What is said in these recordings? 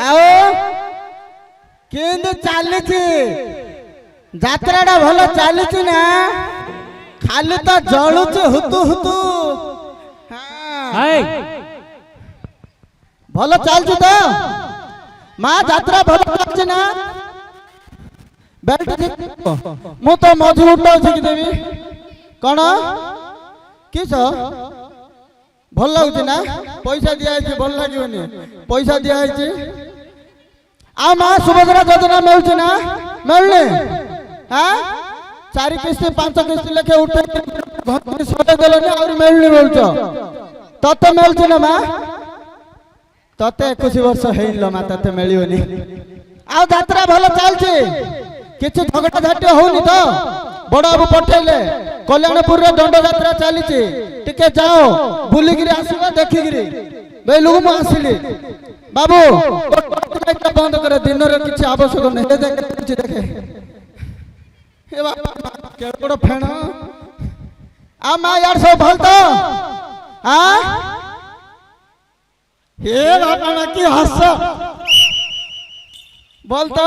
आओ केंदे चालीची जात्राडा भलो चालीची ना खाली तो जळुची हुतु हुतु हाय भलो चालची तो मां जात्रा भलो चालची ना बेल्ट मु तो मझी उठाउ छी देवी कोन किस भल लागुची ना पैसा दिया है भल लागिवनी पैसा दिया है आ मां सुभद्रा योजना मिलुची ना मिलने हां 4 किस्ती 5 किस्ती लेके उठे घर सटे देलनी और मिलनी बोलछो तते मिलुची ना मां तते 21 वर्ष हेइलो मां तते मिलियोनी आ यात्रा भल चलची किछि झगड़ा झाटी होनी तो बड़ बाबू पठेले कल्याणपुर रे दंड यात्रा चलीची टिके जाओ बुलिगिरी आसीबा देखिगिरी बेलु मु आसिली बाबू लाइट बंद करे दिन रे किछि आवश्यक नै देखे किछि देखे हे बाबा केड़ो फेण आ मा यार सब भल तो हां हे बाबा ना की हंस बोल तो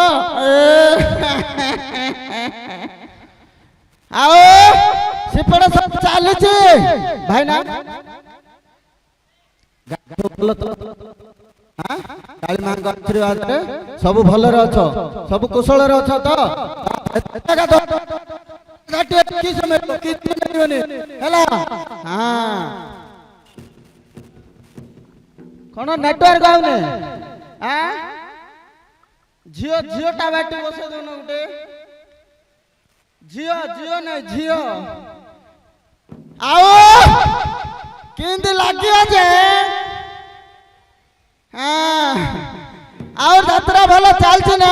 आओ सिपड़ा सब चालुची भाई ना काली मां आशीर्वाद रे सब भल रे अछ सब कुशल रे अछ तो घाटी की समय कितने नहीं हैला हां कोन नेटवर्क आउने हां झियो झियो टा बैठी बसे दोनो उठे झियो झियो नहीं झियो आओ किंदी लागिया जे हां और यात्रा भलो चलछि ना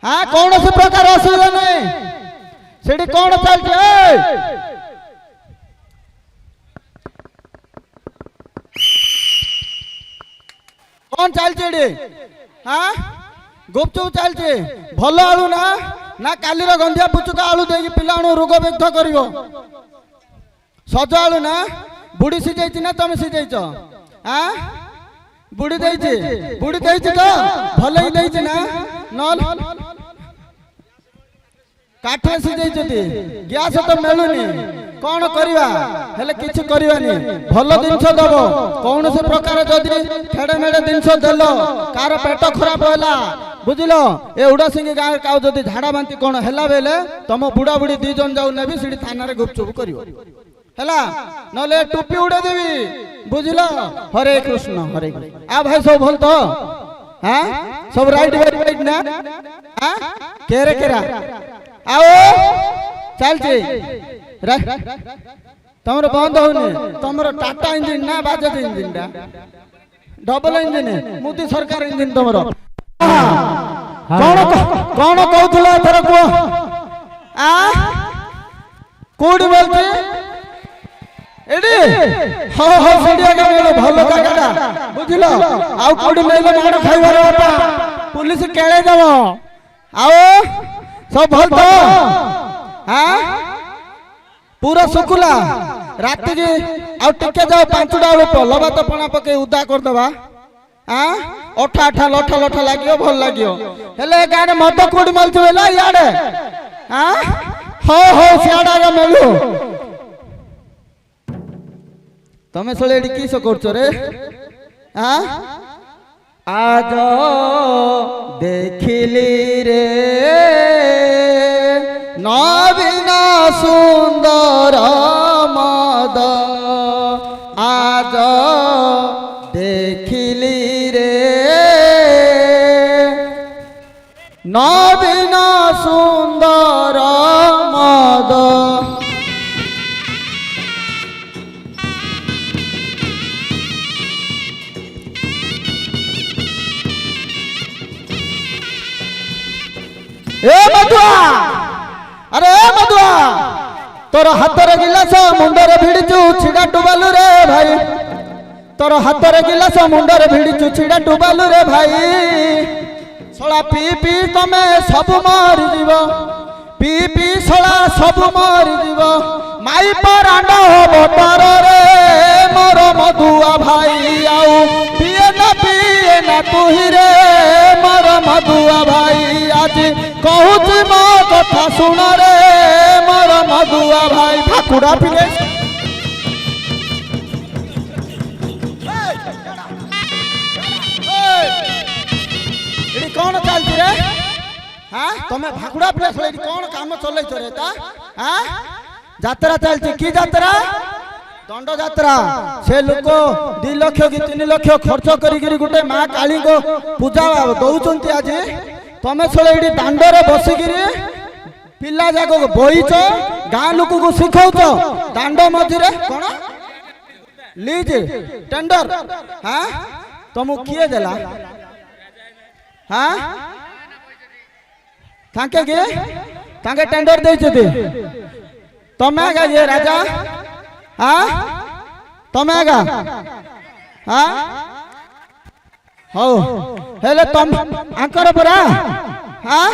हां कौन से प्रकार असुविधा नहीं सेठी कौन चलछि कौन चलछि रे हां गुपचुप चलछि भलो आलू ना ना काली रो गंधिया पुचुका आलू देगी पिलाणु रोग व्यक्त करिवो सज आलू ना बुढ़ी सिझाइछि ना तुम सिझाइछ हां बुढ़ी देइछि तो भलो ही देइछि ना नल काठे सिझाइछति गैस तो मिलुनी कौन करवा हेले किछि करवानी भलो जिनस दबो कौन से प्रकार जदि खेड़े मेड़े जिनस देलो कार पेट खराब होला बुझिलो ए उडा सिंह गाँव का जदि झाड़ा बांती कौन हैला बेले तुम बुढ़ा बुढ़ी 2 जन जाऊ नेबी सीडी थाना रे गुपचुप करिवो हैला नले टोपी उड़े देवी बुझिलो हरे कृष्ण आ भाई सब भल तो हां सब राइट ना हां केरे केरा आओ चलछि तमरो बंद होने तमरो टाटा इंजन ना बाजाज इंजन डा डबल इंजन मोदी सरकार इंजन तमरो कौन कहउथला एथर को आ कोडी बोलते एडी हो सीडिया का मेलो भलो काकाटा बुझिलो आउ कोडी मेलो माड़ खाइबार बापा पुलिस केळे देबो आओ सब भल तो हां पूरा सुकुला रात के आ टिके जाओ 5टा बेलो लबा तो पणा पके उदा कर दबा हां ओठा आठा लठा लठा लागियो भल लागियो हेले गाने मद कोडी मलथु बेला याडे हां हो सियाडा गा मेलु तमे सळे एडी किस करछो रे हां आज देखिली रे नवीन सुंदर मद आज देखिली रे नवीन सुंदर मद ए मधुआ अरे मधुआ तोर हाथ रे गिलास मुंडर भिड़चु छिड़ा टुबालु रे भाई तोर हाथ रे गिलास मुंडर भिड़चु छिड़ा टुबालु रे भाई सोला पी पी तमे सब मारी दिबो पी पी सोला सब मारी दिबो माई पर आंडा हो तर रे मोर मधुआ भाई आउ पिए ना ना तुही रे मोर मधुआ भाई आज कहूची मो कथा सुन रे मोर मधुआ भाई भाकुड़ा पिले एडी कौन चलती रे हाँ तुम्हें भाकुड़ा पिले एडी कौन काम चलै रे ता हाँ यात्रा चलती की यात्रा दंड यात्रा से लोक 2 लाख कि 3 लाख खर्च करी गोटे माँ काली को पूजा दौरान आज तमें छे दांडे बसिकी पिला जाक बहीच गाँ लोक को शिखौच दांड मझे कौन लीज टेंडर हाँ तुमको किए देला हाँ ताके के ताके टेंडर दे तमें आगा ये राजा हाँ तमें आगा हाँ हो हेले तुम आंकर परा हाँ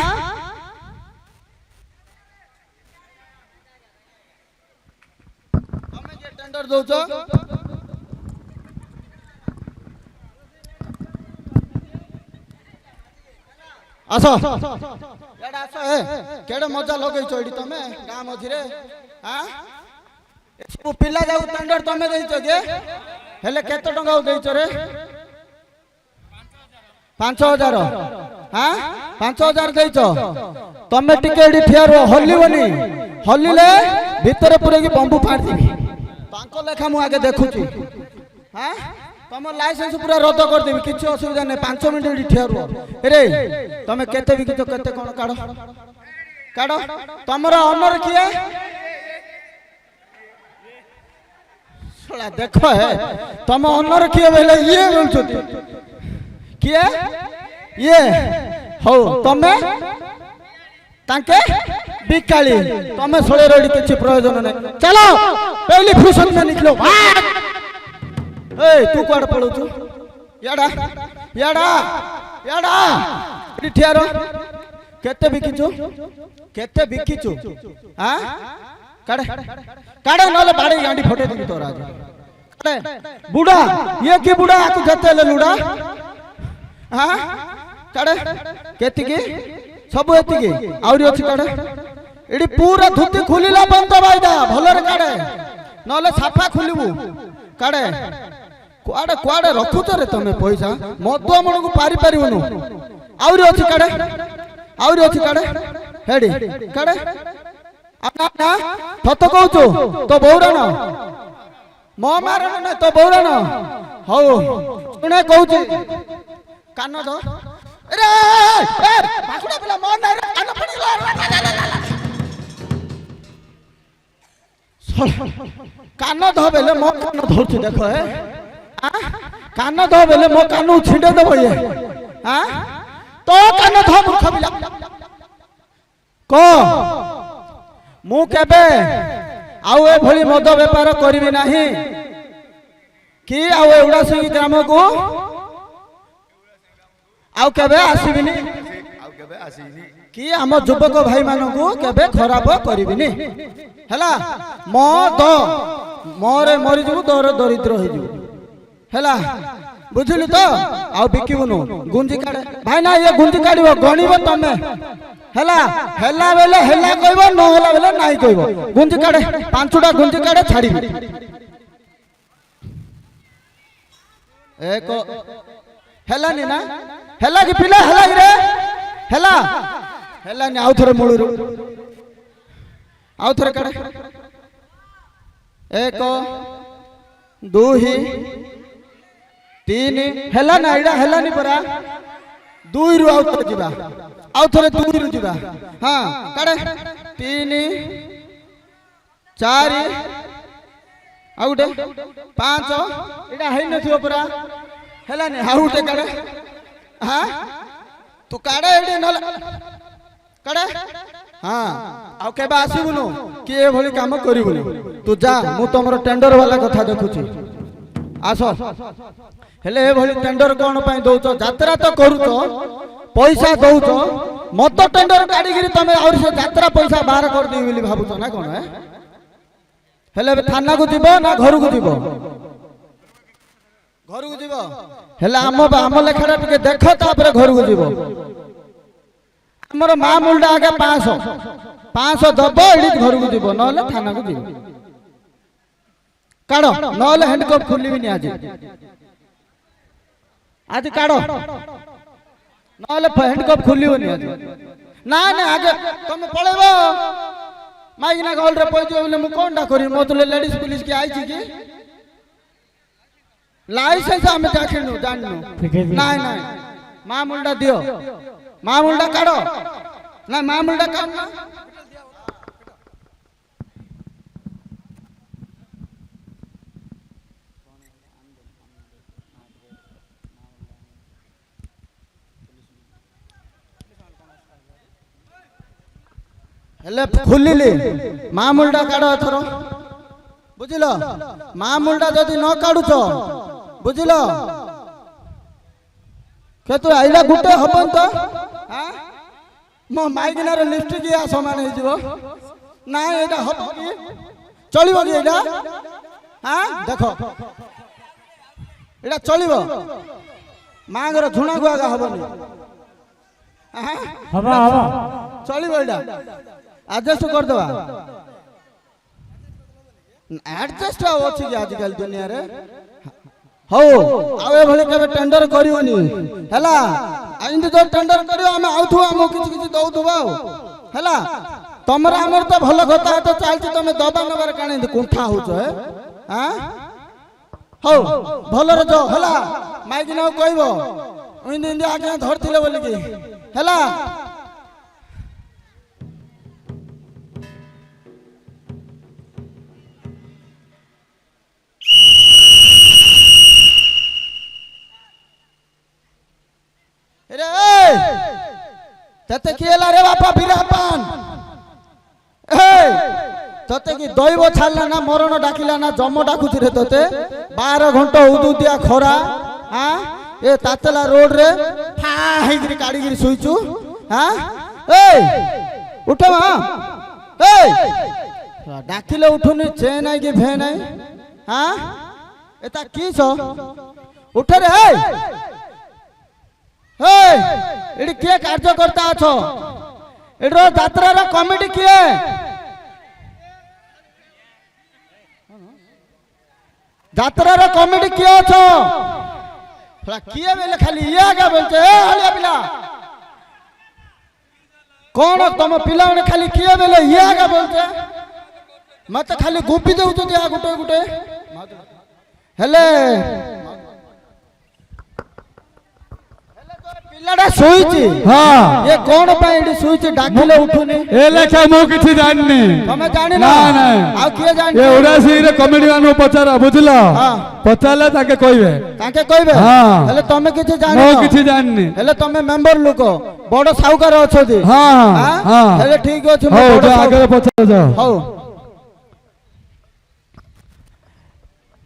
तमें ये टेंडर दौच आस एडा आस ए केडे मजा लगैछ एडी तमे गाँ मझिरे हाँ सब पिला जाऊ टेंडर तमे देइछ जे हेले केते टंका देइछ रे 5000 हाँ 5000 देइछ तमे टिके एडी ठियार हल्लीबनी हल्लीले भितरे पुरे की बम्बू फाड़ देबी तांको लेखा मु आगे देखुची हाँ तुम लाइसेंस पूरा रद्द कर देबी किछ असुविधा नै 5 मिनिट एडी ठियार रे तमे केते भी किछ केते कोन काढो काढो तमरा ऑनर किए सोला देखो है तुम ऑनर किए बेले ये बोलछोती किए ये हो तमे ताके बिकाली तमे सोले रेडी किछ प्रयोजन नै चलो पहली फुर्सत में निकलो ए तू कोड पळू तू याडा याडा याडा ठियारो केते बिकिचु हां काडे काडे नले बाड़ी गांडी फटे दी तो राज काडे बुढ़ा ये की बुढ़ा आकु जते ले लुडा हां काडे केति की सब एति की आउरी अछि काडे एडी पूरा धुती खुलिला बंद बाइदा भलर काडे नले साफा खुलिबू काडे कुआडे कुआडे रखुत रे तमे पैसा मधुआ मन को पारी पारिबनु आउरी अछि काडे हेडी काडे अपना ना थतो कहूचो तो बौरा न मो मारन न तो बौरा न हो सुने कहूची कान दो अरे ए भाकुड़ा पिला मोर न रे कान फड़िला कान दो बेले मो कान धरछु देखो हे कान दो बेले मो कान छिंडे दबो ये हां तो कान धो मूर्ख बिला को मु केबे आउ ए भली मद व्यापार करिबि नाही कि आउ एउडा सिंह ग्राम को आउ केबे आसीबिनी कि हम युवक भाई मानन को केबे खराब करिबिनी हला मद मोरे मरि जबु दर दरिद्र होई जबु हला बुझिलु तो आउ बिकिबुनु गुंजी काडे भाई ना ये गुंजी काडिबो गणिबो तमे हला हला बेले हला कहबो न हला बेले नाही कहबो गुंजी काडे 5टा गुंजी काडे छाड़ीबी एक हला नि ना हला कि पिला हला रे हला हला नि आउ थरे मुळुरु आउ थरे काडे 1 2 3 हला ना इडा हला नि परा 2 रु आउ थरे जिबा आउ थरे 2 रु जिबा हां काडे 3 4 आउटे 5 इडा है नथियो परा हला नि आउटे काडे हां तू काडे एडी न काडे हां आउ केबा आसीबुनु कि ए भली काम करिबुनु तू जा मु तमरो टेंडर वाला कथा देखुची आसो हेले ए भली टेंडर कोन पई दउचो यात्रा तो करूचो पैसा दउचो मत टेंडर काडी गिरी तमे और से यात्रा पैसा बाहर कर दी बोली भाबुचो ना कोन है हेले थाना को जीवो ना घर को जीवो ଘରକୁ ଯିବ ହେଲେ ଆମ ଲେଖାଟା ଟିକେ ଦେଖ ତାପରେ ଘରକୁ ଯିବ। ଆମର ମାମୁଲଟା ଆଗେ 500 ଦବ ଏଠି ଘରକୁ ଯିବ ନହେଲେ ଥାନାକୁ ଯିବ। କାଢ ନହେଲେ ହ୍ୟାଣ୍ଡକପ୍ ଖୋଲିବିନି ଆଜି କାଢ ନହେଲେ ହ୍ୟାଣ୍ଡକପ୍ ଖୋଲିବନି ଆଜି। ନାଇଁ ନାଇଁ ଆଗେ ତମେ ପଳେଇବ ମାଇକିନା ଗହଳିରେ ପହଞ୍ଚିବ ବୋଲେ ମୁଁ କଣଟା କରିବି? ମୋ ତୁଲେ ଲେଡିଜ ପୁଲିସ କି ଆଇଛି କି? ଲାଇସେନ୍ସ ଆମେ ଦେଖିନୁ ଜାଣିନୁ। ନାଇଁ ନାଇଁ ମାମୁଲଟା ଦିଅ, ମାମୁଲଟା କାଢ। ନାଇଁ ମାମୁଲଟା କାଢ ନା। ହେଲେ ଖୋଲିଲି ମାମୁଲଟା କାଢ ଏଥର ବୁଝିଲ। ମାମୁଲଟା ଯଦି ନ କାଢୁଛ ବୁଝିଲ କେତୁ ଆଇଲା ଗୋଟେ ହବନି ତ ମୋ ମାଇକିନାର ଲିପଷ୍ଟିକ ସମାନ ହେଇଯିବ। ନାଇଁ ଏଇଟା ହବ କି ଚଳିବ କି ଏଇଟା? ଦେଖ ଏଇଟା ଚଳିବ। ମାଙ୍କର ଝୁଣାକୁ ଆଗା ହବନି ଚଳିବ ଏଇଟା ଆଡଜଷ୍ଟ କରିଦେବା। ଆଡଜଷ୍ଟ ଆଉ ଅଛି କି ଆଜିକାଲି ଦୁନିଆରେ? ହଉ ଆଉ ଏଭଳି କେବେ ଟେଣ୍ଡର କରିବନି ହେଲା। ଏମିତି ତ ଟେଣ୍ଡର କରିବ ଆମେ ଆଉଥିବ ଆମକୁ କିଛି କିଛି ଦଉଥିବ ଆଉ ହେଲା। ତମର ଆମର ତ ଭଲ କଥା ତ ଚାଲିଛି। ତମେ ଦବା ନବାର କାଣ ଏମିତି କୁଣ୍ଠା ହଉଛ? ହଉ ଭଲରେ ଯାଅ ହେଲା। ମାଇକିନାକୁ କହିବ ଏମିତି ଆଜ୍ଞା ଧରିଥିଲେ ବୋଲିକି ହେଲା। तते किए ला रे बापा बिरापान तते की दैव छाड़ला ना मरण डाकिला ना जम डाकुची रे तते 12 घंटा उदुदिया खरा ए तातला रोड रे फा हेगिरी काडीगिरी सुइचु उठ मा डाकिले उठुनी चे नाइ की भे नाइ एता की छ उठ रे एडी किए कार्यकर्ता अछो एडो यात्रा रो कमिटी किए यात्रा रो कमिटी किए अछो किए बेले खाली इया का बोलते ए हलिया पिला कोन तुम पिला ने खाली किए बेले इया का बोलते मत खाली गुपी देउ तो दिया गुटे गुटे हेले पिलाडा सोईची हां ये कोन पे एडी सोईची डाकिले उठुनी ए लेखा मो किछि जाननी तमे जानि ना ना आ किए जानि ए उडासी रे कमेडी मानो पचारा बुझलो हां पचाले ताके कहबे हां हेले तमे किछि जानि मो किछि जाननी हेले तमे मेंबर लोक बडो साहुकार अछथि हां हां हेले ठीक अछि मो बडो आगे पचार जाओ हो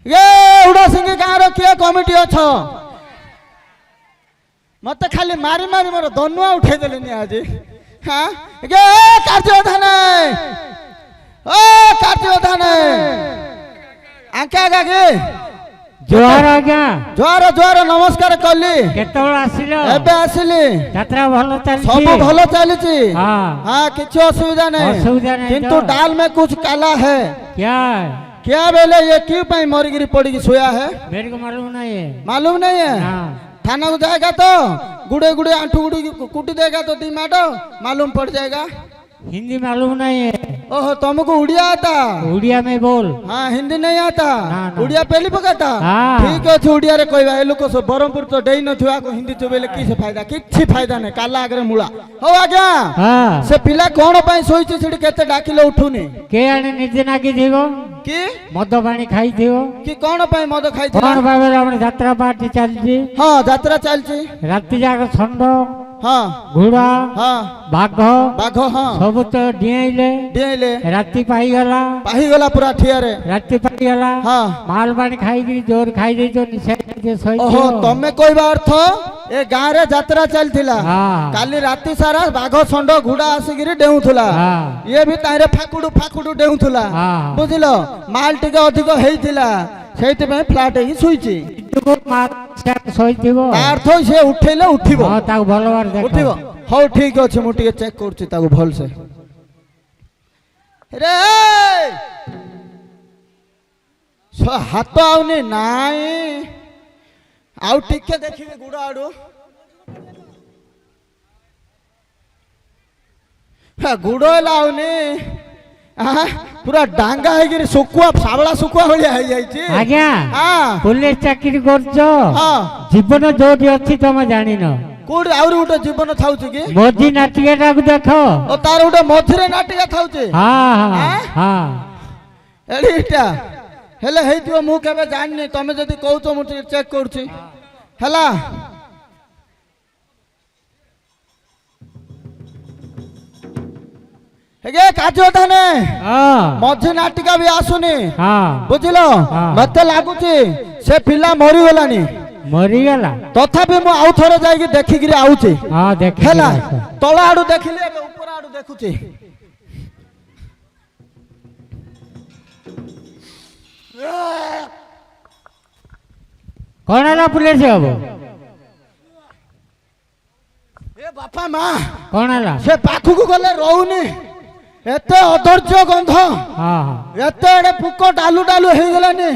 ये उडासी के गां रो किए कमिटी अछ मत खाली मारी मारी मोर दनुआ उठे देलेनी आज हां गे कार्योधान ओ कार्योधान आके गागे जोहार आज्ञा जोहार जोहार नमस्कार कली केतबेला आसिलो एबे आसिली यात्रा भलो चलछि सब भलो चलछि हां हां किछ असुविधा नहीं किंतु दाल में कुछ काला है क्या बेले ये क्यों पे मरगिरी पड़ी सोया है मेरे को मालूम नहीं है हां थाना को जाएगा तो गुड़े गुड़े आंठू गुड़ी कुटी देगा तो दिमाग मालूम पड़ जाएगा। हिंदी मालूम नहीं है। ओहो तुमको उड़िया आता? उड़िया में बोल। हाँ हिंदी नहीं आता? उड़िया पहली पकाता? हाँ। ठीक है उड़िया रे कोई भाई लोग को बरमपुर तो डेई न थुआ को हिंदी चोबेले किसे फायदा किछि फायदा नहीं काला आगरे मुळा हो आज्ञा हां से पिला कोन पई सोईची छिडी केते डाकिले उठुनी के आने निजे नाकी देगो कि मद पानी खाई थियो कि कोन पई मद खाई थियो कोन बाबे हमर यात्रा पार्टी चलछि हां यात्रा चलछि राति जाग छंड हां घोड़ा हां बाघ हां सब तो डिएले राति पाई गला पूरा ठियारे राति पाई गला हां माल पानी खाई गिरी जोर खाई दे जो निशा दे सोई ओहो तमे कोइबा अर्थ ए गां रे यात्रा चलथिला हां काली राति सारा बाघ छंड घोड़ा आसीगिरी डेउथुला हां ये भी तारे फाकुडू डेउथुला हां बुझिलो माल टिके अधिक हेइथिला सेति में फ्लैट ही सुईची ଭିତରକୁ ଶୋଇଥିବ ତାର ତ ସେ ଉଠେଇଲେ ଉଠିବ ହଁ ତାକୁ ଭଲ ଭାବରେ ଦେଖ ଉଠିବ ହଉ ଠିକ ଅଛି ମୁଁ ଟିକେ ଚେକ୍ କରୁଛି ତାକୁ ଭଲସେ ରେ ହାତ ଆଉନି ନାଇଁ ଆଉ ଟିକେ ଦେଖିବି ଗୁଡ ଆଡୁ ଗୁଡ ହେଲା ଆଉନି ପୁରା ଡାଙ୍ଗା ହେଇକିରି ଶୁଖୁଆ ଶାବଳା ଶୁଖୁଆ ଭଳିଆ ହେଇଯାଇଛି ଆଜ୍ଞା ପୁଲିସ ଚାକିରି କରୁଛ ଜୀବନ ଯୋଉଠି ଅଛି ତମେ ଜାଣିନ କୋଉଠି ଆହୁରି ଗୋଟେ ଜୀବନ ଥାଉଛି କି ମୋଦି ନାଟିକାଟାକୁ ଦେଖ ଓ ତାର ଗୋଟେ ମଝିରେ ନାଟିକା ଥାଉଛି ଏଇଟା ହେଲେ ହେଇଥିବ ମୁଁ କେବେ ଜାଣିନି ତମେ ଯଦି କହୁଛ ମୁଁ ଟିକେ ଚେକ୍ କରୁଛି ହେଲା କାଜୁ ତାନେ ମଝି ନାଟିକା ବି ଆସୁନି ବୁଝିଲ ମତେ ଲାଗୁଛି ସେ ପିଲା ମରିଗଲାନି ମରିଗଲା ତଥାପି ମୁଁ ଆଉ ଥରେ ଯାଇକି ଦେଖିକିରି ଆଉଛି ହେଲା ତଳ ଆଡୁ ଦେଖିଲି ଏବେ ଉପର ଆଡୁ ଦେଖୁଛି କଣ ହେଲା ପୁଲିସ ବାବୁ ଏ ବାପା ମା କଣ ହେଲା ସେ ପାଖକୁ ଗଲେ ରହୁନି ଏତେ ଅଧୈର୍ଯ୍ୟ ଗନ୍ଧ ଏତେ ଏଡେ ପୁକ ଡାଲୁ ଡାଲୁ ହେଇଗଲାନି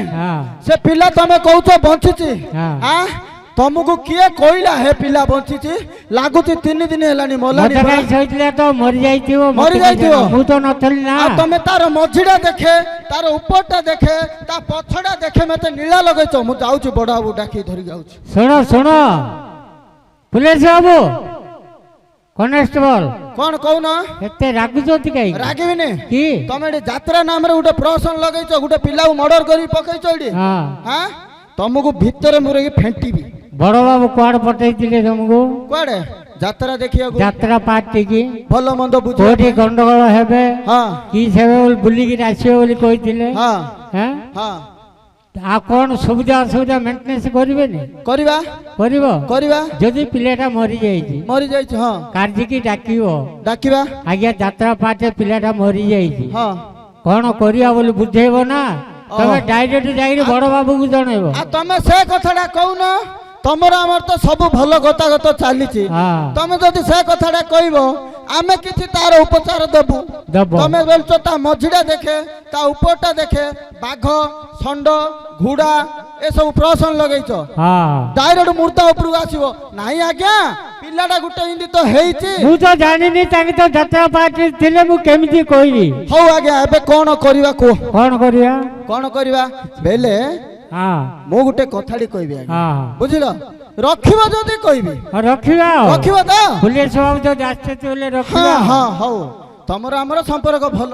ସେ ପିଲା ତମେ କହୁଛ ବଞ୍ଚିଛି ତମକୁ କିଏ କହିଲା ହେ ପିଲା ବଞ୍ଚିଛି ଲାଗୁଛି 3 ଦିନ ହେଲାନି ମଲାନି ତ ମରିଯାଇଥିବ ମୁଁ ତ ନଥିଲି ନା ତମେ ତାର ମଝିଟା ଦେଖେ ତାର ଉପରଟା ଦେଖେ ତା ପଛଟା ଦେଖେ ମତେ ନୀଳା ଲଗେଇଛ ମୁଁ ଯାଉଛି ବଡ ବାବୁ ଡାକି ଧରି ଯାଉଛି ଶୁଣ ପୁଲିସ ବାବୁ କନେଷ୍ଟବଳ କଣ କହୁନ ଏତେ ରାଗୁଛନ୍ତି କାଇଁ ରାଗିବିନି କି ତମେ ଏଠି ଯାତ୍ରା ନାମରେ ଗୋଟେ ପ୍ରହସନ ଲଗେଇଛ ଗୋଟେ ପିଲାକୁ ମର୍ଡର କରି ପକେଇଛ ଏଠି ତମକୁ ଭିତରେ ମୁରେକି ଫେଣ୍ଟିବି ବଡ ବାବୁ କୁଆଡେ ପଠେଇଥିଲେ ତମକୁ କୁଆଡେ ଯାତ୍ରା ଦେଖିବାକୁ ଯାତ୍ରା ପାର୍ଟି କି ଭଲ ମନ୍ଦ ବୁଝ କୋଉଠି ଗଣ୍ଡଗୋଳ ହେବେ କି ସେବେ ବୁଲିକିରି ଆସିବେ ବୋଲି କହିଥିଲେ ଆଉ କଣ ସୁବିଧା ଅସୁବିଧା ମେଣ୍ଟେନାନ୍ସ କରିବେନି କରିବା ଯଦି ପିଲାଟା ମରିଯାଇଛି ହଁ କାର୍ଯ୍ୟକି ଡାକିବା ଆଜ୍ଞା ଯାତ୍ରା ପାର୍ଟିରେ ପିଲାଟା ମରିଯାଇଛି କଣ କରିବା ବୋଲି ବୁଝେଇବ ନା ତମେ ଡାଇରେକ୍ଟ ଯାଇକି ବଡ ବାବୁକୁ ଜଣେଇବ ତମେ ସେ କଥାଟା କହୁନ ତମର ଆମର ତ ସବୁ ଭଲ ଗତାଗତ ଚାଲିଛି ତମେ ଯଦି ସେ କଥାଟା କହିବ ଆମେ କିଛି ତାର ଉପଚାର ଦେବୁ ତମେ ବୋଲଛ ତା ମଝିଟା ଦେଖେ ତା ଉପରଟା ଦେଖେ ବାଘ ଷଣ୍ଡ ଘୋଡା ଏସବୁ ପ୍ରହସନ ଲଗେଇଛ ଡାଇରେକ୍ଟ ମୂର୍ତ୍ତା ଉପରକୁ ଆସିବ ନାଇଁ ଆଜ୍ଞା ପିଲାଟା ଗୋଟେ ଏମିତି ତ ହେଇଛି ମୁଁ ତ ଜାଣିନି ତାଙ୍କେ ତ ଯାତ୍ରା ପାର୍ଟି ଥିଲେ ମୁଁ କେମିତି କହିବି ହଉ ଆଜ୍ଞା ଏବେ କଣ କରିବା କୁହ କଣ କରିବା ବେଲେ ମୁଁ ଗୋଟେ କଥାଟି କହିବି ଆଜ୍ଞା ବୁଝିଲ ରଖିବ ଯଦି କହିବି ରଖିବ ତ ପୁଲିସ ବାବୁ ଯଦି ଆସିଛନ୍ତି ବୋଲେ ରଖିବା ହଉ ତମର ଆମର ସମ୍ପର୍କ ଭଲ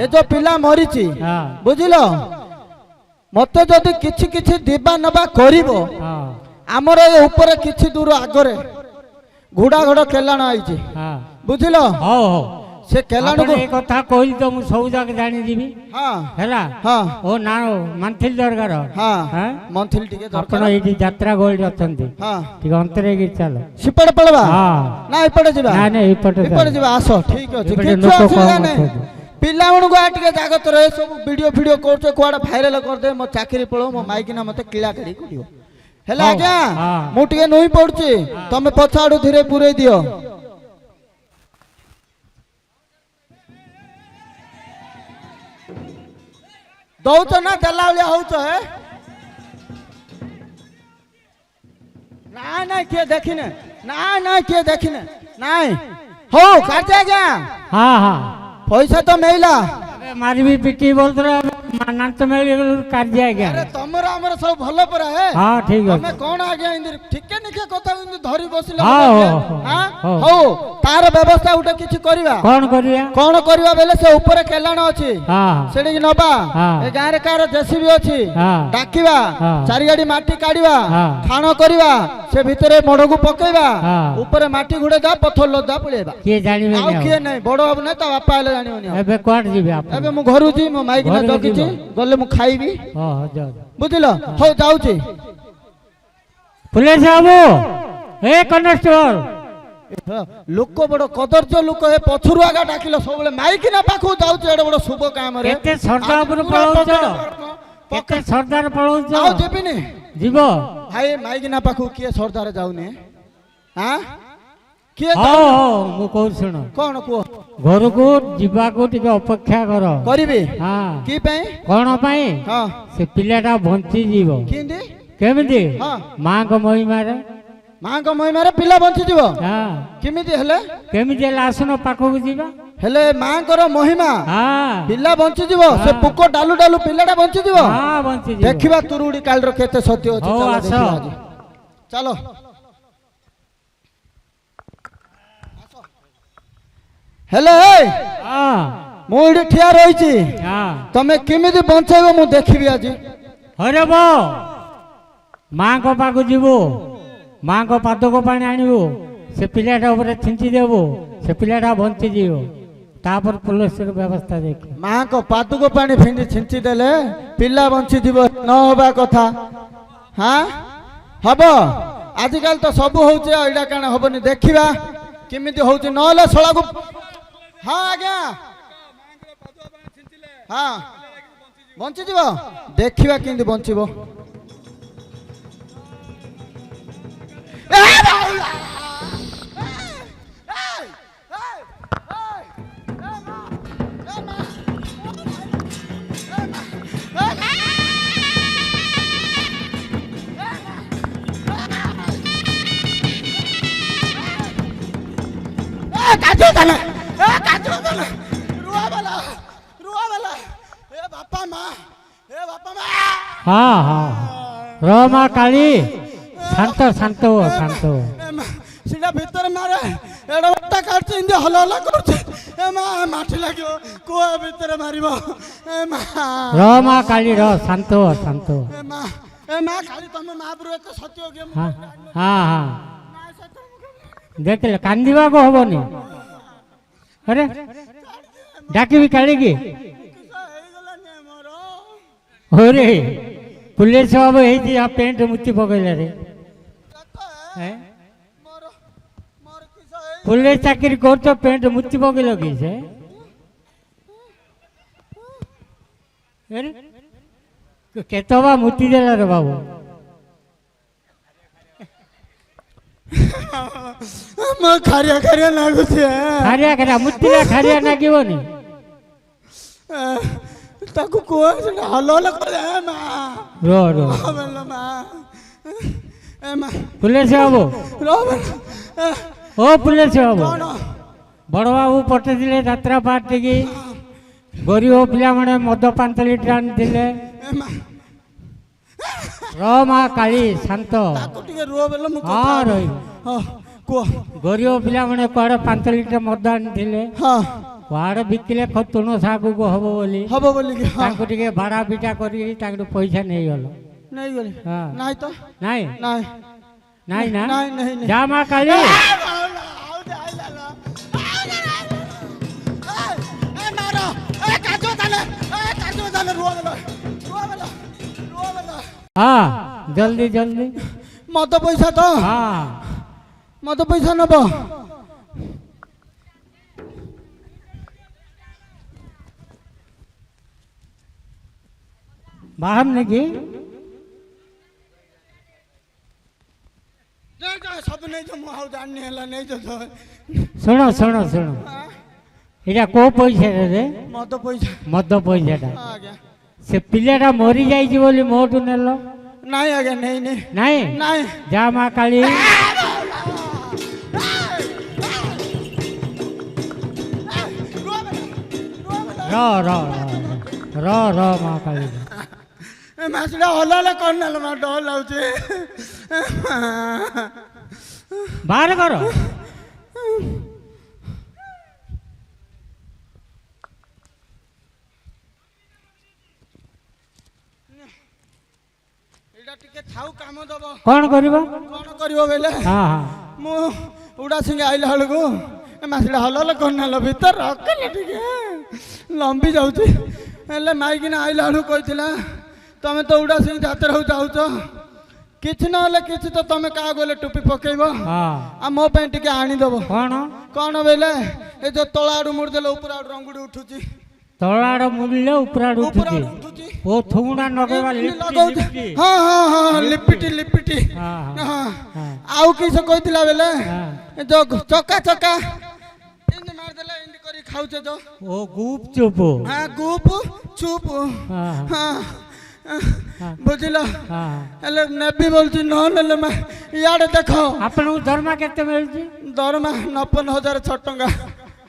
ଏ ଯୋଉ ପିଲା ମରିଛି ବୁଝିଲ ମତେ ଯଦି କିଛି କିଛି ଦିବା ନବା କରିବ ଆମର ଏ ଉପରେ କିଛି ଦୂର ଆଗରେ ଘୋଡା ଘୋଡ କେଲାଣ ଆଇଛି ବୁଝିଲ ସେ କେଲାଣକୁ ଏ କଥା କହିଲି ତ ମୁଁ ସବୁ ଯାକ ଜାଣିଯିବି ହେଲା ଓ ନା ମନ୍ଥିଲ ଦରକାର ମନ୍ଥିଲ ଟିକେ ଆପଣ ଏଇଠି ଯାତ୍ରା ଗହଳି ଅଛନ୍ତି ଟିକେ ଅନ୍ତର ହେଇକି ଚାଲ ସେପଟେ ପଳବା ନା ଏପଟେ ଯିବା ନା ଏପଟେ ଯିବା ଆସ ଠିକ ଅଛି କିଛି ଅସୁବିଧା ନାହିଁ ପିଲାମାନଙ୍କୁ ଟିକେ ଜାଗତ ରହେ ସବୁ ଭିଡିଓ କରୁଛ କୁଆଡେ ଭାଇରାଲ କରିଦେ ମୋ ଚାକିରି ପଳଉ ମୋ ମାଇକିନା ମତେ କିଳା କାଢି କରିବ ହେଲା ଆଜ୍ଞା ମୁଁ ଟିକେ ନୁଇଁ ପଡୁଛି ତମେ ପଛ ଆଡୁ ଧୀରେ ପୁରେଇ ଦିଅ ଦଉଛ ନା ଦେଲା ଭଳିଆ ହଉଛ ନାଇଁ କିଏ ଦେଖିନେ କିଏ ଦେଖିନେ ନାଇଁ ହଉ କାଟି ଆଜ୍ଞା ପଇସା ତ ମିଳିଲା ମାରିବି ପିଟି ବୋଲୁଥିଲା ନାଚ ମିଳିଗଲୁ କାର୍ଯ୍ୟ ଆଜ୍ଞା ତମର ଆମର ସବୁ ଭଲ ପରା ଠିକ ଅଛି ତମେ କଣ ଆଜ୍ଞା ଏମିତି ଠିକେ ନିକେ କଥା ଧରି ବସିଲେ ହଉ ତାର ବ୍ୟବସ୍ଥା ଗୋଟେ କିଛି କରିବା କଣ କରିବା ବେଲେ ସେ ଉପରେ କେଲାଣ ଅଛି ସେଠିକି ନବା ଏ ଗାଁରେ କାହାର ଜେସିବି ଅଛି ଡାକିବା ଚାରିଆଡି ମାଟି କାଢିବା ଖାଣ କରିବା ସେ ଭିତରେ ମଡକୁ ପକେଇବା ଉପରେ ମାଟି ଘୋଡେଇ ଦବା ପଥର ଲଦା ପଳେଇବା କିଏ ଜାଣିବେ ଆଉ କିଏ ନାହିଁ ବଡ ବାବୁ ନାହିଁ ତା ବାପା ହେଲେ ଜାଣିବନି ଏବେ କୁଆଡେ ଯିବେ ଏବେ ମୁଁ ଘରୁ ଯିବି ମୋ ମାଇକିନା ଜଗିଛି ଗଲେ ମୁଁ ଖାଇବି ବୁଝିଲ ହଉ ଯାଉଛି ପୁଲିସ ବାବୁ ଏ କନେଷ୍ଟବଳ ଲୋକ ବଡ କଦର୍ଯ୍ୟ ଲୋକ ଏ ପଛରୁ ଆଗା ଡାକିଲ ସବୁବେଳେ ମାଇକିନା ପାଖକୁ ଯାଉଛି ଏଡେ ବଡ ଶୁଭ କାମରେ ଏତେ ସର୍ଦ୍ଦାପୁର ପଳଉଛ କେତେ ସର୍ଦାର ପଳଉଛ ଆଉ ଯିବିନି ଯିବ ଭାଇ ମାଇକିନା ପାଖକୁ କିଏ ସର୍ଦାର ଯାଉନି ଆଁ କିଏ ହଉ ହଉ ମୁଁ କହୁଛି ଶୁଣ କଣ କୁହ ଘରକୁ ଯିବାକୁ ଟିକେ ଅପେକ୍ଷା କର କରିବି ହଁ କି ପାଇଁ କଣ ପାଇଁ ହଁ ସେ ପିଲାଟା ବଞ୍ଚିଯିବ କେମିତି କେମିତି ହଁ ମାଙ୍କ ମହିମାରେ ମାଙ୍କ ମହିମାରେ ପିଲା ବଞ୍ଚିଯିବ ହଁ କେମିତି ହେଲେ କେମିତି ହେଲେ ଆସୁନ ପାଖକୁ ଯିବା ହେଲେ ମାଙ୍କର ମହିମା ହଁ ପିଲା ବଞ୍ଚିଯିବ ସେ ପୋକ ଡାଲୁ ଡାଲୁ ପିଲାଟା ବଞ୍ଚିଯିବ ହଁ ବଞ୍ଚିଯିବ ଦେଖିବା ତୁରୁଡି କାଳର କେତେ ସତ୍ୟ ଅଛି ହଉ, ଚାଲ ଆସ। ଦେଖିବା ଆଜି। ଚାଲ ହେଲେ ହଁ ମୁଁ ଏଠି ଠିଆ ରହିଛି ହଁ ତମେ କେମିତି ବଞ୍ଚେଇବ ମୁଁ ଦେଖିବି ଆଜି ହରେ ବୋ ମାଙ୍କ ପାଖକୁ ଯିବୁ ମାଙ୍କ ପାଦକ ପାଣି ଆଣିବୁ ସେ ପିଲାଟା ଉପରେ ଛିଞ୍ଚି ଦେବୁ ସେ ପିଲାଟା ବଞ୍ଚିଯିବ ତାପରେ ପୋଲିସର ବ୍ୟବସ୍ଥା ଦେଖ ମାଙ୍କ ପାଦୁକ ପାଣି ଫିଙ୍ଗି ଛିଞ୍ଚି ଦେଲେ ପିଲା ବଞ୍ଚିଯିବ ନ ହବା କଥା ହଁ ହବ ଆଜିକାଲି ତ ସବୁ ହଉଛି ଆଉ ଏଇଟା କାଣା ହବନି ଦେଖିବା କେମିତି ହଉଛି ନହେଲେ ଶଳାକୁ ହଁ ଆଜ୍ଞା ହଁ ବଞ୍ଚିଯିବ ଦେଖିବା କେମିତି ବଞ୍ଚିବ ହଁ ହଁ ର ମା କାଳୀ ଶାନ୍ତ ଶାନ୍ତ ହୁଅ ଶାନ୍ତ ହୁଅ ସେଟା ଭିତରେ ମାରେ ଏଡା ବଟା କାଟୁଛି ଏମିତି ହଲ ହଲ କରୁଛି ଏ ମା ମାଠି ଲାଗିବ କୁଆ ଭିତରେ ମାରିବ ଏ ମା ର ମା କାଳୀ ର ଶାନ୍ତ ହୁଅ ଶାନ୍ତ ହୁଅ ଏ ମା କାଲି ତମ ମହାପ୍ରଭୁ ଏତେ ସତ୍ୟ କି ହଁ ହଁ ହଁ ଦେଖିଲେ କାନ୍ଦିବାକୁ ହବନି ଆରେ ଡାକିବି କାଳିକି ହରେ ପୁଲିସ ବାବୁ ହେଇଛି ଆଉ ପେଣ୍ଟ ମୁତି ପକେଇଲା ରେ ପୁଲିସ ଚାକିରି କରୁଛ ପେଣ୍ଟ ମୁତି ପକେଇଲ କି ସେ କେତେ ବା ମୁତି ଦେଲା ରେ ବାବୁ ଖାରିଆ ଖାରିଆ ଲାଗୁଛି ଖାରିଆ ଖାରିଆ ମୁତିଲା ଖାରିଆ ଲାଗିବନି ତାକୁ କୁହ ସେଟା ହଲ ହଲ କରେ ମା रो रो ମା ଏ ମା ପୁଲିସ ବାବୁ ଓ ପୁଲିସ ବାବୁ କଣ ବଡ଼ ବାବୁ ପଠେଇଥିଲେ ଯାତ୍ରା ପାର୍ଟିକି ଗରିବ ପିଲାମାନେ ମଦ 5 ଲିଟର ଆଣିଥିଲେ ଏ ମା ର ମା କାଳୀ ଶାନ୍ତ ତାକୁ ଟିକେ ରୁହ ବେଲେ ମୁଁ ହଁ ରହିବ ହଁ କୁହ ଗରିବ ପିଲାମାନେ କୁଆଡ଼େ 5 ଲିଟର ମଦ ଆଣିଥିଲେ ହଁ କୁଆଡ଼େ ବିକିଲେ ତୁଣ ଶାଗକୁ ହବ ବୋଲି ହବ ବୋଲିକି ତାଙ୍କୁ ଟିକେ ଭାଡ଼ା ପିଟା କରିକି ତାଙ୍କଠୁ ପଇସା ନେଇଗଲ ନେଇଗଲି ହଁ ନାଇଁ ତ ନାଇଁ ନାଇଁ ନାଇଁ ନା ନାଇଁ ନାଇଁ ଯା ମା କାଳୀ ହଁ ଜଲ୍ଦି ଜଲ୍ଦି ମଦ ପଇସା ତ ହଁ ମଦ ପଇସା ନବ ବାହାର ନାকি ସବୁ ନେଇଛ ମୁଁ ଆଉ ଜାଣିନି ହେଲା ନେଇଛ ଶୁଣ ଶୁଣ ଶୁଣ ଏଇଟା କୋଉ ପଇସା ରେ ମଦ ପଇସା ମଦ ପଇସାଟା ଆଜ୍ଞା ସେ ପିଲାଟା ମରି ଯାଇଛି ବୋଲି ମୋଠୁ ନେଲ ନାଇଁ ଆଜ୍ଞା ନେଇନି ନାଇଁ ନାଇଁ ଯା ମା କାଳୀ ର ର ର ର ମା କାଳୀ ମାସଟା ହଲାଲେ କଣ ନେଲ ମା ଡର ଲାଗୁଛି ବାହାର କର ଏଇଟା ଟିକେ ଥାଉ କାମ ଦବ କଣ କରିବ କଣ କରିବ ବେଲେ ହଁ ହଁ ମୁଁ ଉଡ଼ା ସିଙ୍ଗେ ଆଇଲା ବେଳକୁ ମାସଟା ହଲାଲେ କଣ ନେଲ ଭିତରେ ରଖିଲେ ଟିକେ ଲମ୍ବି ଯାଉଛି ହେଲେ ମାଇକିନା ଆଇଲା ବେଳକୁ କହିଥିଲା ତମେ ତ ଉଡ଼ା ସିଂ ଯାତ୍ରାକୁ ଯାଉଛ କିଛି ନହେଲେ କିଛି ତ ତମେ କାହାକୁ ହେଲେ ଟୋପି ପକେଇବ ଆଉ ମୋ ପାଇଁ ଟିକେ ଆଣିଦବ କଣ କଣ ବେଲେ ଏ ଯୋଉ ତଳ ଆଡୁ ମୁଡ଼ି ଦେଲେ ଉପର ଆଡୁ ରଙ୍ଗୁଡ଼ି ଉଠୁଛି ତଳାର ମୂଲ୍ୟ ଉପରାଡ ଉଠୁଛି ଓ ଥୁଣା ନଗେଇବା ଲିପିଟି ହଁ ହଁ ହଁ ଲିପିଟି ଲିପିଟି ଆଉ କିସ କହିଥିଲା ବେଲେ ଚକା ଚକା ଏମିତି ମାରିଦେଲେ ଏମିତି କରି ଖାଉଛ ତ ଓ ଗୁପ୍ ଚୁପ୍ ହଁ ଗୁପ୍ ଚୁପ୍ ହଁ ବୁଝିଲ ହେଲେ ନେବି ବୋଲୁଛି ନ ନେଲେ ଇଆଡେ ଦେଖ ଆପଣଙ୍କୁ ଦରମା କେତେ ମିଳୁଛି? ଦରମା 59,006 ଟଙ୍କା।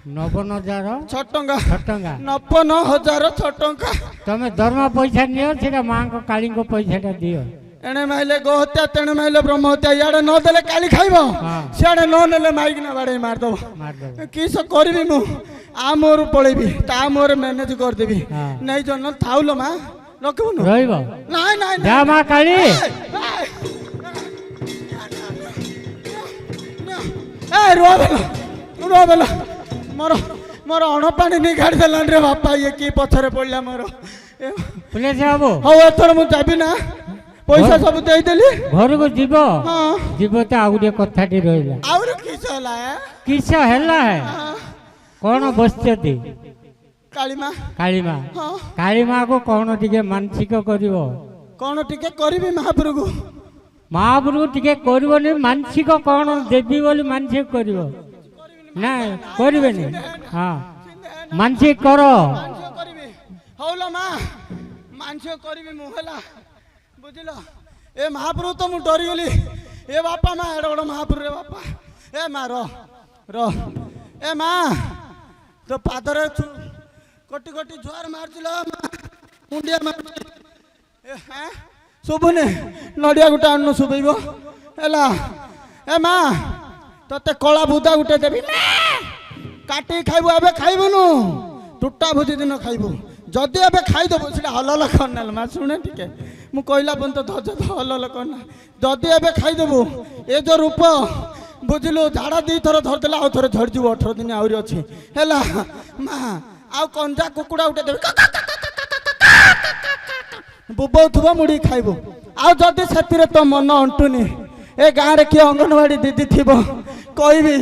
59,006 ଟଙ୍କା 6 ଟଙ୍କା 59,006 ଟଙ୍କା। ତମେ ଦରମା ପଇସା ନିଅ ସେଟା ମାଙ୍କ କାଳୀଙ୍କ ପଇସାଟା ଦିଅ। ଏଣେ ମାଇଲେ ଗୋ ହତ୍ୟା ତେଣେ ମାଇଲେ ବ୍ରହ୍ମ ହତ୍ୟା ଇଆଡେ ନ ଦେଲେ କାଲି ଖାଇବ ସିଆଡେ ନ ନେଲେ ମାଇକିନା ବାଡେଇ ମାରିଦବ। କିସ କରିବି ମୁଁ ଆ ମୋରୁ ପଳେଇବି ତା ମୋରେ ମ୍ୟାନେଜ କରିଦେବି ନେଇ ଜନ ଥାଉଲ ମା ରଖିବୁନୁ ରହିବ ନାଇଁ ନାଇଁ ଯା ମା କାଳୀ ଏ ରୁହ ମୋର ମୋର ଅଣପାଣି ନେଇ ଗାଡ଼ି ଦେଲାନି ରେ ବାପା ଇଏ କି ପଛରେ ପଡ଼ିଲା ମୋର ପୁଲିସ ବାବୁ ହଉ ଏଥର ମୁଁ ଯାବି ନା ପଇସା ସବୁ ଦେଇଦେଲି ଘରକୁ ଯିବ ଯିବ ତ ଆଉ ଗୋଟେ କଥାଟି ରହିଲା ଆହୁରି କିସ ହେଲା କିସ ହେଲା କଣ ବସିଛନ୍ତି କାଳିମା କାଳିମାକୁ କଣ ଟିକେ ମାନସିକ କରିବ କଣ ଟିକେ କରିବି ମହାପୁରକୁ ଟିକେ କରିବନି ମାନସିକ କଣ ଦେବି ବୋଲି ମାନସିକ କରିବ ନା କରିବେନି ହଁ ମାନସିକ କର ହଉଲ ମା ମାନସିକ କରିବି ମୁଁ ହେଲା ବୁଝିଲ ଏ ମହାପୁର ତ ମୁଁ ଡରିଗଲି ଏ ବାପା ମା ଏଡ ବଡ ମହାପୁର ରେ ବାପା ଏ ମା ର ଏ ମା ତ ପାଦରେ କୋଟି କୋଟି ଜୁଆର ମାରୁଥିଲ ମୁଣ୍ଡିଆ ଶୁଭୁନି ନଡ଼ିଆ ଗୋଟେ ଆଣୁନୁ ଶୁଭେଇବ ହେଲା ଏ ମା ତତେ କଳା ବୁଦା ଗୋଟେ ଦେବି କାଟିକି ଖାଇବୁ ଏବେ ଖାଇବୁନୁ ଟୁଟା ଭୋଜି ଦିନ ଖାଇବୁ ଯଦି ଏବେ ଖାଇଦେବୁ ସେଟା ହଲଲ କରନାଲ ମା ଶୁଣେ ଟିକେ ମୁଁ କହିଲା ପର୍ଯ୍ୟନ୍ତ ଧଜ ହଲଲ କରନା ଯଦି ଏବେ ଖାଇଦେବୁ ଏ ଯୋଉ ରୂପ ବୁଝିଲୁ ଝାଡ଼ା 2 ଥର ଧରିଦେଲେ ଆଉ ଥରେ ଝଡ଼ିଯିବ 18 ଦିନ ଆହୁରି ଅଛି ହେଲା ମା ଆଉ କଞ୍ଜା କୁକୁଡ଼ା ଗୋଟେ ଦେବି ବୁବଉଥିବ ମୁଢ଼ି ଖାଇବୁ ଆଉ ଯଦି ସେଥିରେ ତୋ ମନ ଅଣ୍ଟୁନି ଏ ଗାଁରେ କିଏ ଅଙ୍ଗନବାଡ଼ି ଦିଦି ଥିବ କହିବି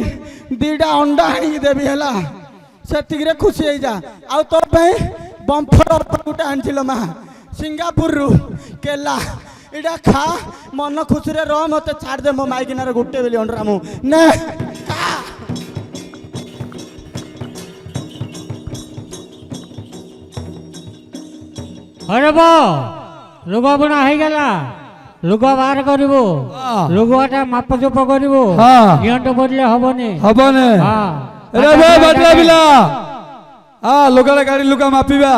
2ଟା ଅଣ୍ଡା ଆଣିକି ଦେବି ହେଲା ସେତିକିରେ ଖୁସି ହେଇଯା ଆଉ ତୋ ପାଇଁ ବମ୍ଫର ଗୋଟେ ଆଣିছিল ମା ସିଙ୍ଗାପୁରରୁ କେଲା ଏଇଟା ଖା ମନ ଖୁସିରେ ରହ ମତେ ଛାଡ଼ିଦେ ମୋ ମାଇକିନାରେ ଗୋଟେ ବେଲି ଅଣ୍ଡା ମୁଁ ନେ ହରବ ଲୁଗା ବୁଣା ହେଇଗଲା ଲୁଗା ବାହାର କରିବୁ ଲୁଗାଟା ମାପ ଚୁପ କରିବୁ ନିଅଣ୍ଟ ପଡ଼ିଲେ ହବନି ଲୁଗାରେ ଗାଡ଼ି ଲୁଗା ମାପିବା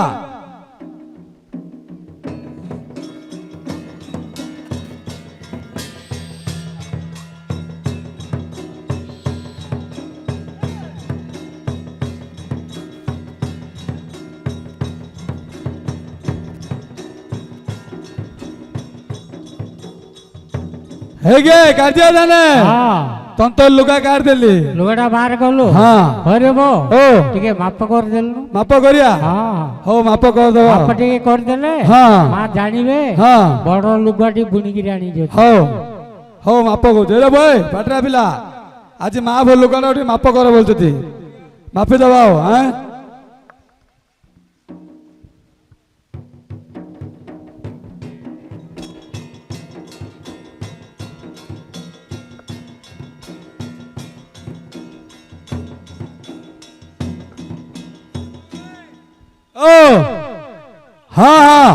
ಹೇಗೆ ಕಾರ್ತಿಯ ತಾನೆ ତନ୍ତ ଲୁଗା କାଢି ଦେଲି ଲୁଗାଟା ବାହାର କଲୁ କରିବ ଟିକେ ମାପ କରିଦେଲୁ ମାପ କରିବା ହଉ ମାପ କରିଦେବା ମାପ ଟିକେ କରିଦେଲେ ମା ଜାଣିବେ ବଡ ଲୁଗାଟି ବୁଣିକିରି ଆଣିଛ ହଉ ହଉ ମାପ କହୁଛୁ ରେ ବଏ ପାଟରା ପିଲା ଆଜି ମା ଭଲ ଲୁଗାଟା ଟିକେ ମାପ କର ବୋଲୁଛନ୍ତି ମାପିଦେବା ଆଉ हाँ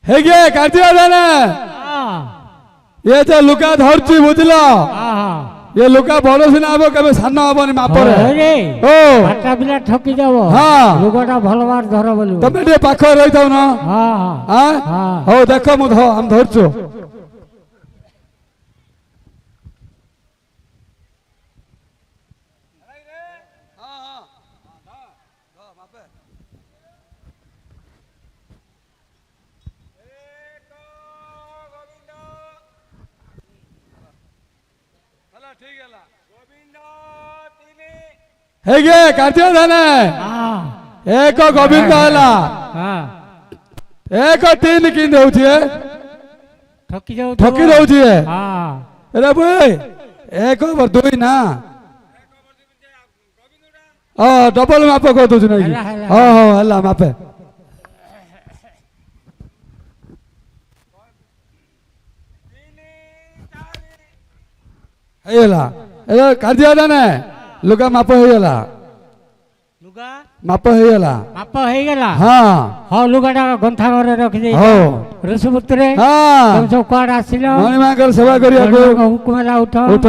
ಹೇಗೆ ಕಾರ್ತಿಯ ತಾನೆ ये जो लुका धरची बुझल ये लुका बड़ सिना हम केबे सान हबनी मापरे ओ बाटा बिना ठकी जाबो लुगाटा भलबार धर बोलू तमे टे पाख रही थाउ ना हां हो देखो मु हम धरछु ಹೇಗೆ ಕಾರ್ತಿಯ ತಾನೆ ଏକ ଗୋବିନ୍ଦ ହେଲା ଏକ 3 କିନ୍ତି ହଉଛି ଠକି ଦଉଛି ରେ ଭାଇ ଏକ ଓଭର ଦୁଇ ନା ଡବଲ ମାପ କରିଦଉଛୁ ନାଇଁ ହେଲା, ହେଲା। ହଁ ହଁ ହେଲା ମାପେ ହେଇଗଲା ଏବେ କାର୍ଯ୍ୟ ହେଲା ନା ଲୁଗା ମାପ ହେଇଗଲା ଲୁଗା ମାପ ହେଇଗଲା ମାପ ହେଇଗଲା ହଁ ହଁ ଲୁଗାଟା ଗନ୍ଥା ଘରେ ରଖିଦେଇ ହଉ ଋଷିପୁତ୍ରେ ହଁ ତମେ ସବୁ କୁଆଡେ ଆସିଲ ମଣି ମାଙ୍କର ସେବା କରିବାକୁ ହୁକୁମ ହେଲା ଉଠ ଉଠ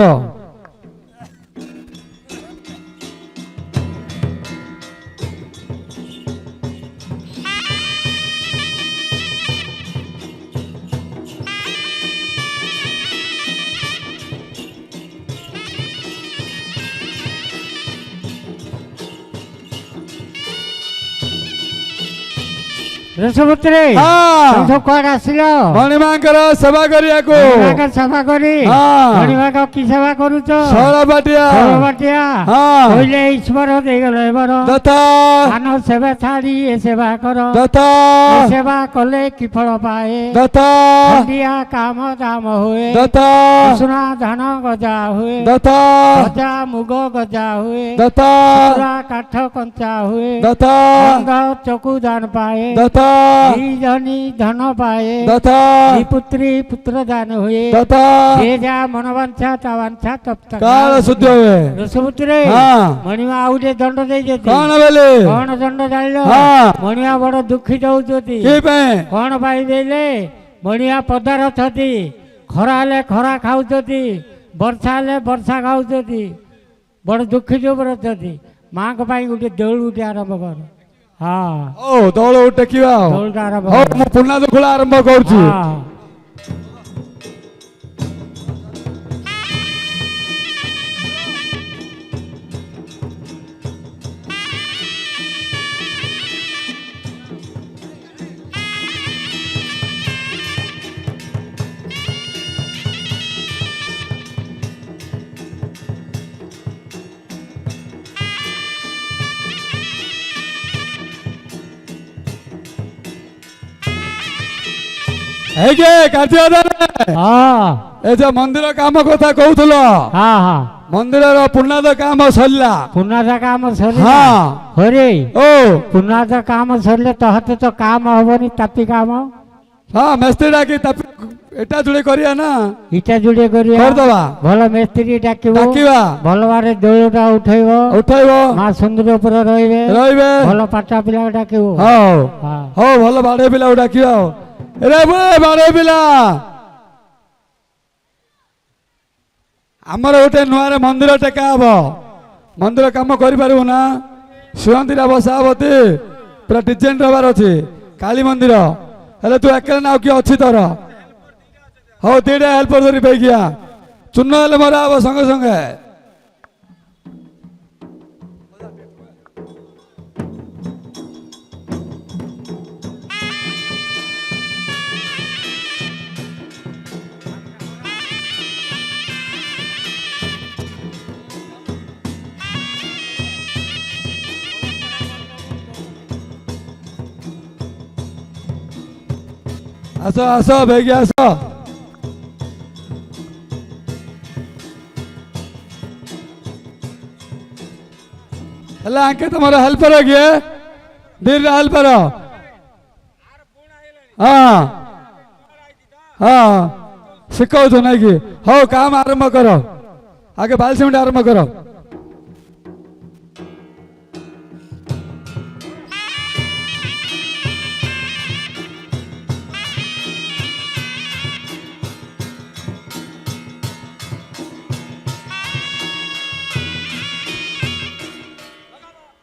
ଋଷିପୁତ୍ରେ ହଁ ତମେ ସବୁ କୁଆଡେ ଆସିଲ ମଣି ମାଙ୍କର ସେବା କରିବାକୁ ମଣିମାଙ୍କ ସେବା କରି ହଁ। ମଣିମାଙ୍କ କି ସେବା କରୁଛ ଷୋଳବାଟିଆ ବାଟିଆ ହଁ କହିଲେ ଈଶ୍ୱର ଦେଇଗଲ ଏବାର ଦତ୍ତ ଧାନ ସେବା ଛାଡ଼ି ଏ ସେବା କର ଦତ୍ତ ଏ ସେବା କଲେ କି ଫଳ ପାଏ ଦତ୍ତ ଖଣ୍ଡିଆ କାମ ଦାମ ହୁଏ ଦତ୍ତ ଉଷୁନା ଧାନ ଗଜା ହୁଏ ଦତ୍ତ ଗଜା ମୁଗ ଗଜା ହୁଏ ଦତ୍ତ ପୁରା କାଠ କଞ୍ଚା ହୁଏ ଦତ୍ତ ବନ୍ଧ ଚକୁ ଦାନ ପାଏ ଦତ୍ତ ଦି ଜନି ଧନ ପାଏ ଦତ୍ତ ଦି ପୁତ୍ରୀ ପୁତ୍ର ଦାନ ହୁଏ ଦତ୍ତ ଯେ ଯା ମନବାଞ୍ଛା ତା ବାଞ୍ଛା ତପ୍ତ କାଳ ଶୁଦ୍ଧ ହୁଏ ଋଷିପୁତ୍ରେ ହଁ ମଣିମା ଆଉ ଟିକେ ଦଣ୍ଡ ଦେଇଛନ୍ତି କଣ ବେଲେ କଣ ଦଣ୍ଡ ଜାଣିଲ ହଁ ମଣିମା ବଡ ଦୁଃଖିତ ହଉଛନ୍ତି କି ପାଇଁ କଣ ପାଇଁ ଦେଲେ ମଣିମା ପଦାର ଅଛନ୍ତି ଖରା ହେଲେ ଖରା ଖାଉଛନ୍ତି ବର୍ଷା ହେଲେ ବର୍ଷା ଖାଉଛନ୍ତି ବଡ ଦୁଃଖିତ ଉପରେ ଅଛନ୍ତି ମାଙ୍କ ପାଇଁ ଗୋଟେ ଦେଉଳ ଗୋଟେ ଆରମ୍ଭ କର ହଁ ଓ ଦୌଳ ଟେକିବା ଦେଉଳଟା ଆରମ୍ଭ ହଉ କର ମୁଁ ପୁନା ଦୁଖୁଳା ଆରମ୍ଭ କରୁଛି ହଁ এই যে କାର୍ଯ୍ୟ ହଁ ଏ ଯୋଉ ମନ୍ଦିର କାମ କଥା କହୁଥିଲ ହଁ ହଁ ମନ୍ଦିରର ପୁର୍ଣ୍ଣାଦ କାମ ସରିଲା ପୁନାଦ କାମ ସରିଲା ହଁ ହରେ ଓ ପୁନାଦ କାମ ସରିଲେ ତ ହାତେ ତ କାମ ହବନି ତାପି କାମ ହଁ ମିସ୍ତ୍ରୀ ଡାକି ଏଟା ଯୋଡେ କରିବା ନା ଇଟା ଯୋଡିଏ କରିବା କରିଦବା ଭଲ ମିସ୍ତ୍ରୀ ଡାକିବ ଡାକିବା ଭଲ ଭାବରେ ଦୋଳଟା ଉଠେଇବ ଉଠେଇବ ମା ସୁନ୍ଦର ଉପରେ ରହିବେ ରହିବେ ଭଲ ପାଠା ପିଲା ଡାକିବ ହଉ ହଁ ହଉ ଭଲ ବାଡେଇ ପିଲାକୁ ଡାକିବା ଆଉ ରେ ବାଡେଇ ପିଲା ଆମର ଗୋଟେ ନୂଆରେ ମନ୍ଦିର ଟେକା ହବ ମନ୍ଦିର କାମ କରିପାରିବୁ ନା ଶିବନ୍ତୀରା ବସା ହବ ପୁରା ଡିଜାଇନ ହବାର ଅଛି କାଳୀ ମନ୍ଦିର ହେଲେ ତୁ ଏକରେ ନା ଆଉ କିଏ ଅଛି ତୋର ହଉ ଦିଟା ହେଲ୍ପର ଧରି ପାଇକିଆ ଚୂନ ହେଲେ ମରା ହବ ସଙ୍ଗେ ସଙ୍ଗେ ଆସ ଆସ ବେଗି ଆସ ହେଲା ଆଙ୍କେ ତମର ହେଲ୍ପର କିଏ ଦିଟା ହେଲ୍ପର ହଁ ହଁ ଶିଖଉଛୁ ନାଇଁ କି ହଉ କାମ ଆରମ୍ଭ କର ଆଗେ ବାଲି ସିମେଣ୍ଟ ଆରମ୍ଭ କର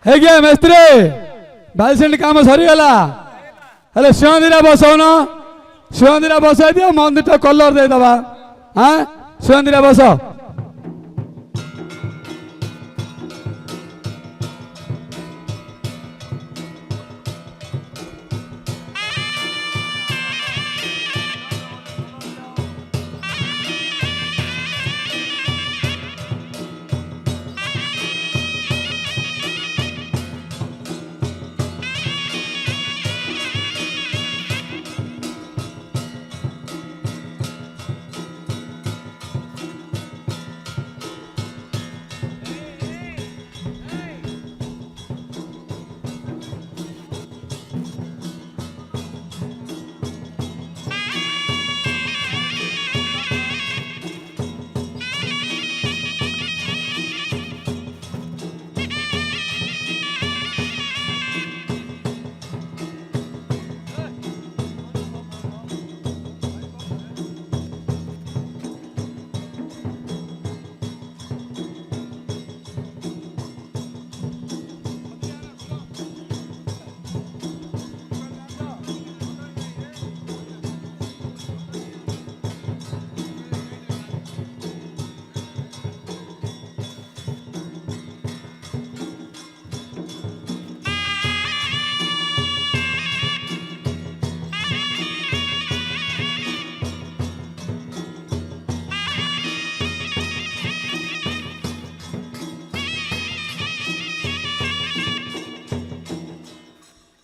ହେଇଗିଆ ମିସ୍ତ୍ରୀ ବାଲି ସିମେଣ୍ଟ କାମ ସରିଗଲା ହେଲେ ଶିବନ୍ତୀରା ବସଉନ ଶିବନ୍ତୀରା ବସାଇ ଦିଅ ମନ୍ଦିରଟା କଲର ଦେଇଦବା ହଁ ଶିବନ୍ତୀରା ବସ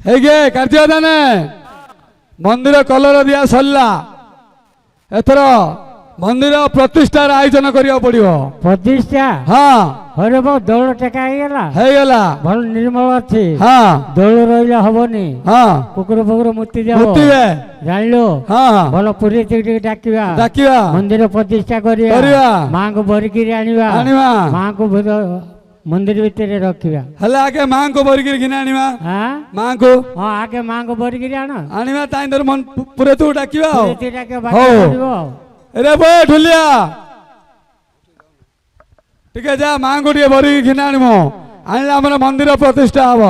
ହେଇगे କାର୍ଯ୍ୟ ଦାନେ ମନ୍ଦିର କଲର ଦିଆ ସରିଲା ଏଥର ମନ୍ଦିର ପ୍ରତିଷ୍ଠାର ଆୟୋଜନ କରିବାକୁ ପଡିବ ପ୍ରତିଷ୍ଠା ହଁ ହରେ ବାବୁ ଦୋଳ ଟେକା ହେଇଗଲା ଭଲ ନିର୍ମଳ ଅଛି ହଁ ଦୋଳ ରହିଲେ ହବନି ହଁ କୁକୁର ଫୁକୁର ମୁତି ଯାଅ ମୁତିବେ ଜାଣିଲୁ ହଁ ଭଲ ପୁରୀ ଟିକେ ଡାକିବା ଡାକିବା ମନ୍ଦିର ପ୍ରତିଷ୍ଠା କରିବା କରିବା ମାଙ୍କୁ ଭରିକିରି ଆଣିବା ଆଣିବା ମାଙ୍କୁ ମନ୍ଦିର ଭିତରେ ରଖିବା ହେଲେ ଆଗେ ମାଙ୍କୁ ଭରିକିରି ଘିନା ଆଣିବା ହଁ ମାଙ୍କୁ ହଁ ଆଗେ ମାଙ୍କୁ ଭରିକିରି ଆଣ ଆଣିବା ତାଇ ଧର ପୁରେ ତୁ ଡାକିବା ଆଉ ହଉ ରେ ବୋ ଢୁଲିଆ ଟିକେ ଯା ମାଙ୍କୁ ଟିକେ ଭରିକି ଘିନା ଆଣିବ ଆଣିଲେ ଆମର ମନ୍ଦିର ପ୍ରତିଷ୍ଠା ହବ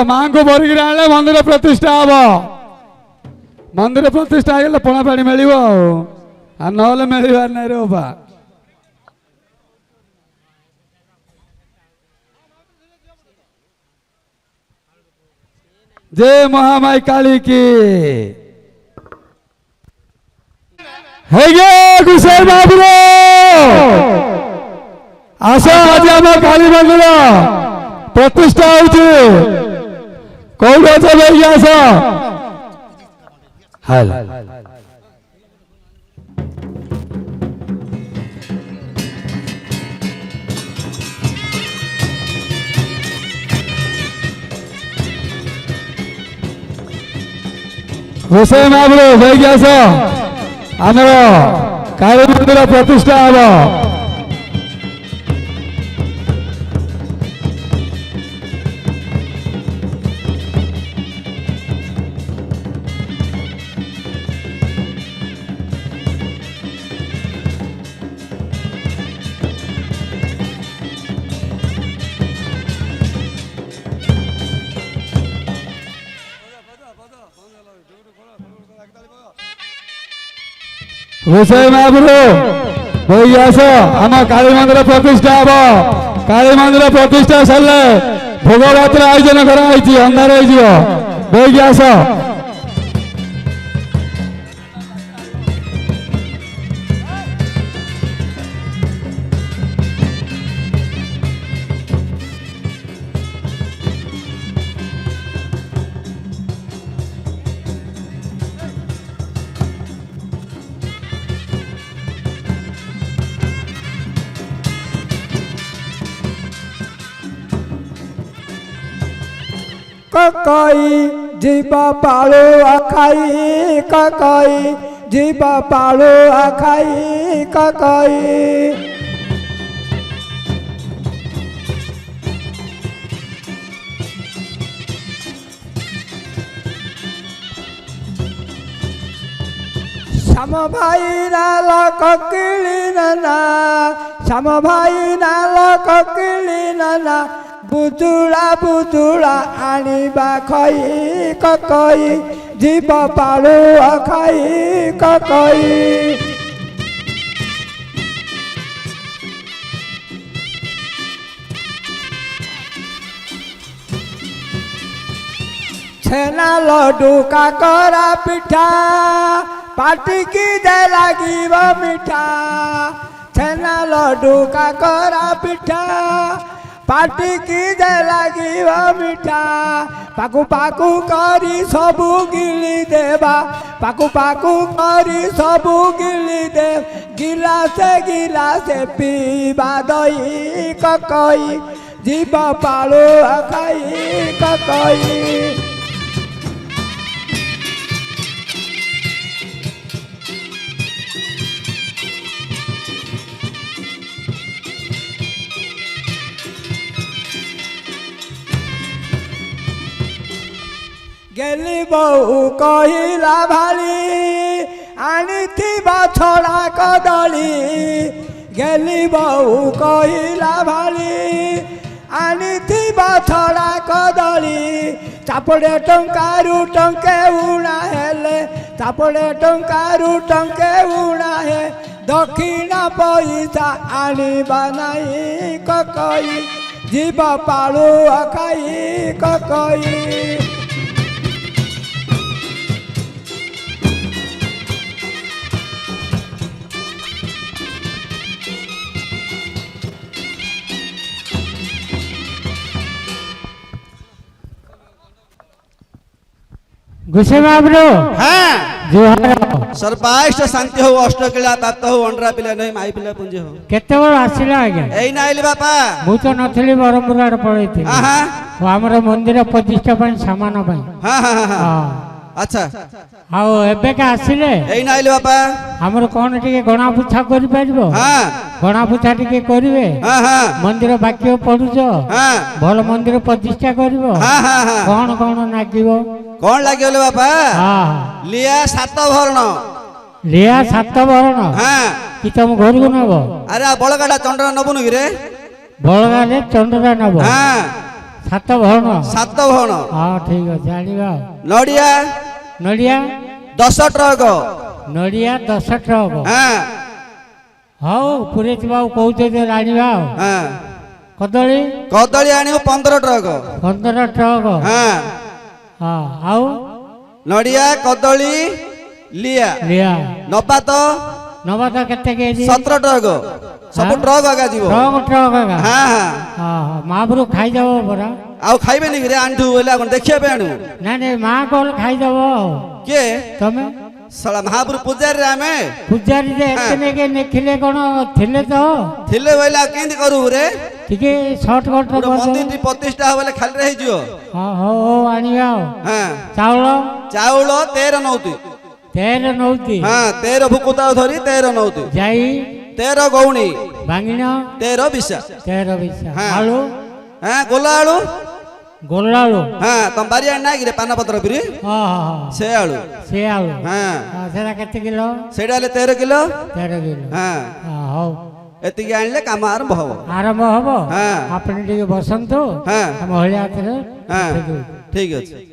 ମାଙ୍କୁ ଭରିକିରି ଆଣିଲେ ମନ୍ଦିର ପ୍ରତିଷ୍ଠା ହବ ମନ୍ଦିର ପ୍ରତିଷ୍ଠା ହେଇଗଲେ ପଣା ପାଣି ମିଳିବ ଆଉ ନହେଲେ ମିଳିବାର ନାହିଁ ରେ ବାପା जय महामाई काली की गुसाई बाबू आस आज आम काली मंदिर प्रतिष्ठा होती कौन आस हाल गोसाई महाप्रभु बैक आस आमर काली मंदिर प्रतिष्ठा हम गोसाई महाप्रभु बैक आस आम काली मंदिर प्रतिष्ठा हम काली मंदिर प्रतिष्ठा सरले भोग भात आयोजन कराई अंधार बैक आस ककाई जीवा पालो आखाई ककाई जीवा पालो आखाई ककाई श्याम भाई नाल ककिली नाना श्याम भाई नाल ककिली नाना बुजुड़ा बुजुड़ा आनिबा खई ककई जीव पालु खाई ककई छेना लड्डू काकरा पिठा पाटी की दे लागिब मिठा छेना लड्डू काकरा पिठा पाटी की दे लागिब मिठा पाकु पाकु करी सबु गिली देबा पाकु पाकु करी सबु गिली दे गिलासे पीबा दही ककई जीव पालु खाई ककई गेली बहु कहिला भाली आनिथिबा छड़ा कदली गेली बहु कहिला भाली आनिथिबा छड़ा कदली चापड़े टंकारु टंके उणा हेले चापड़े टंकारु टंके उणा हे दक्षिणा पैसा आनिबा नाही ककई जीव पालु खाई ककई गुसे बाबरो हाँ जुहार सर्वाइष्ट शांति हो अष्टकिला प्राप्त हो अंडरा पिला नहीं माई पिला पुंज हो केते बड़ आसिला आज्ञा एई ना आइली बापा मु तो नथली बरमपुर आड़ पळैथि हाँ हाँ हमर मंदिर प्रतिष्ठा पई सामान पई हाँ हाँ हाँ हां अच्छा आओ एबे का आसिले एई ना आइली बापा हमर कोन टिके गणा पुछा करि परबो हाँ गणा पुछा टिके करिवे हाँ हाँ मंदिर बाक्य पढुछो हाँ भल मंदिर प्रतिष्ठा करबो हाँ हाँ हाँ कोन कोन नागिबो कौन लगे बोले बापा हां लिया सात भरण लिया सात वरण हाँ कि तुम घर को नब अरे आ बड़गाटा चंद्र नबुनु कि रे बलगाले चंद्रा नब हाँ सात वरण सात भरण हाँ ठीक है जानिबा नड़िया नड़िया 10 ट्रक नड़िया 10 ट्रक हाँ हाँ पूरे बाबू कहते थे राणीबा हाँ कदली कदली आनी 15 ट्रक 15 ट्रक हाँ हाँ आओ नड़िया कदली लिया लिया नबा तो नबा तो केते केजी 17 ट्रक सब ट्रक आगा जीव ट्रक ट्रक का हाँ हाँ हाँ महाप्रभु खाई जाओ बरा आउ खाइबे नि रे आंठू बोले कोन देखिए पे आनु नहीं नहीं माँ कल खाई जाओ के तमे साला महापुर पूजारी रे आमे पूजारी जे एतने के निखिले कोन थिले तो थिले बोला केंदी करू रे ठीक है शॉर्टकट पूरा कर मंदिर टी प्रतिष्ठा होले खाली रही जियो हाँ हो आनिया हाँ चावल चाउल 13 नौती तेल नौती हाँ 13 भुकुता धरी 13 नौती जाई 13 गौणी बांगिना 13 बिसा 13 बिसा हाँ। आलू हाँ गोला आलू गोलालू हाँ तुम बारी आना कि रे पाना पत्र फिरी हाँ हाँ से आलू से आलू हाँ हाँ सेटा केते किलो सेडा ले 13 किलो 13 किलो हाँ हाँ हो एतिकी आनले काम आरंभ हबो आरंभ हबो हाँ आपने टिके बसंतो हाँ हम हलिया हाथरे हाँ ठीक अछि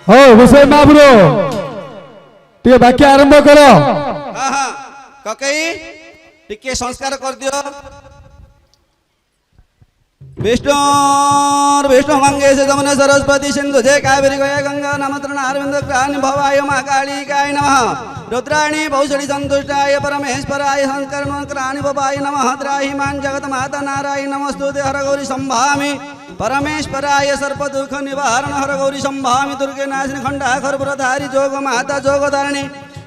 हो विषय महापुरो टे बाकी आरंभ करो हाँ हाँ ककई टिके संस्कार कर दियो विष्णु विष्णु मंगेश जमुना सरस्वती सिंधु जय कावेरी गया गंगा नमस्त्र अरविंद क्रांति भवाय मां काली काय नमः रुद्राणी बहुषणी संतुष्टाय परमेश्वराय संस्करण क्रांति भवाय नमः त्राहि मान जगत माता नारायण नमस्तुते हर गौरी संभामि परमेश्वराय सर्प दुख निवारण हर गौरी संभामि दुर्गे नाशिनी खंडा खरपुरधारी जोग माता जोगधारिणी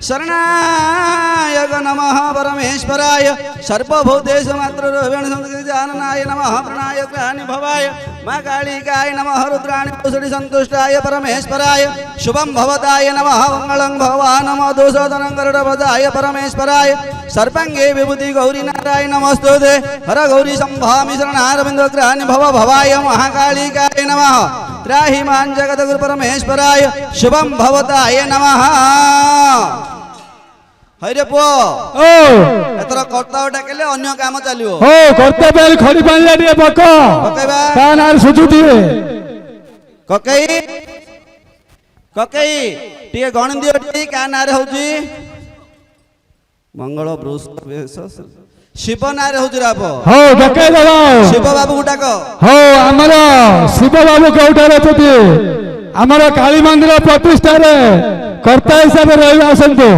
शरणाय नमः परमेश्वराय सर्वभूतेषु मात्र रूपेण संस्कृतिजाननाय नमः प्रणाय क्रानि भवाय मां कालिकाय नमः रुद्राणि बहुषणी संतुष्टाय परमेश्वराय शुभं भवताय नमः मंगलं भगवान् नमः दोषोदनं गरुडध्वजाय परमेश्वराय सर्वांगे विभूति गौरी नारायण नमस्तुते हर गौरी संभामि शरणारविंद क्रानि भव भवाय महाकालिकाय नमः त्राहि मां जगद्गुरु परमेश्वराय शुभं भवताय नमः हरे पुओ ओ एतर कर्तव्य डाकेले अन्य काम चलियो हो कर्तव्य खड़ी पानी टे पक पकेबा ता नार सुजुती ककई ककई टिके गण दियो टिके का नारे होची मंगल बृहस्पति शिव नारे होची राप हो डके दबा शिव बाबू डाक हो हमर शिव बाबू केउठार अछती हमर काली मंदिर प्रतिष्ठा रे कर्ता हिसाब रे रहि आसंतो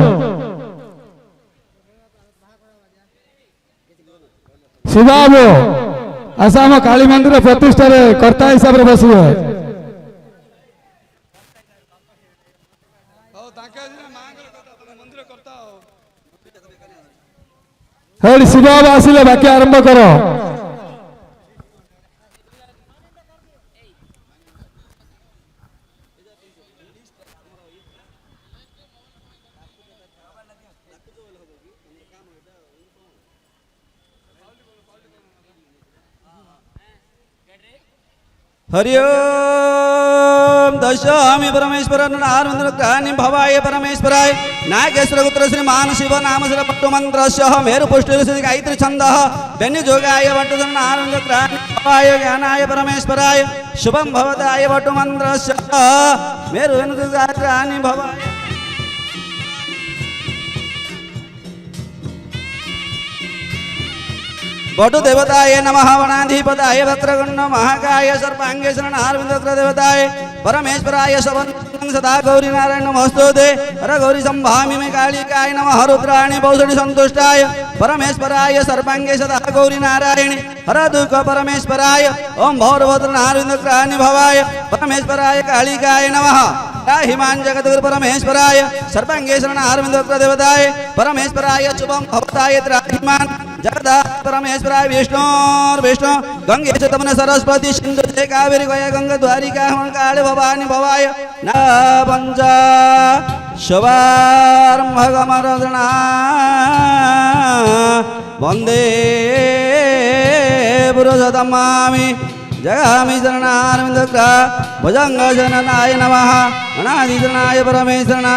शिव बाबू आसाम काली मंदिर प्रतिष्ठा रे कर्ता हिसाब रे बसिबे हेड शिव बाबू आसिले बाकी आरंभ करो हरि ओम दशामि परमेश्वर नारविंद्र क्रानि भवाय परमेश्वराय नागेश्वर पुत्र श्री मान शिव नाम श्री पट्टु मंत्रस्य मेरु पुष्टि श्री गायत्री छंदः बेनि जोगाय वट्टधर नारविंद्र क्रानि भवाय ज्ञानाय परमेश्वराय शुभम भवताय वटु मंत्रस्य मेरुवेणुगात्राणि भवाय वटु देवताय नमः वनाधिपताय वक्रगण्ड महाकाय सर्पांगे शरणारविंद देवताय परमेश्वराय शवनं सदा गौरी नारायण नमस्तुते हर गौरी संभामि मे कालिकाय नमः रुद्राणि बहुषणि संतुष्टाय परमेश्वराय सर्पांगे सदा गौरी नारायणि हर दुःख परमेश्वराय ओम भौरभद्र नारायण भवाय परमेश्वराय कालिकाय नमः राहिमान जगद्गुरु परमेश्वराय सर्पांगे शरणारविंद देवताय परमेश्वराय शुभम भवताय राहिमान जगदा परमेश्वराय विष्णु विष्णु गंगे च तमन सरस्वती सिंधु जय कावेरी गया गंगा द्वारिका काले भवानी भवाय न पंचा शवारंभगमरदना वंदे पुरुषोत्तमामि जगामि शरणारविंदग्रा भुजंग जननाय नमः अनादि शरणाय परमेश्वरना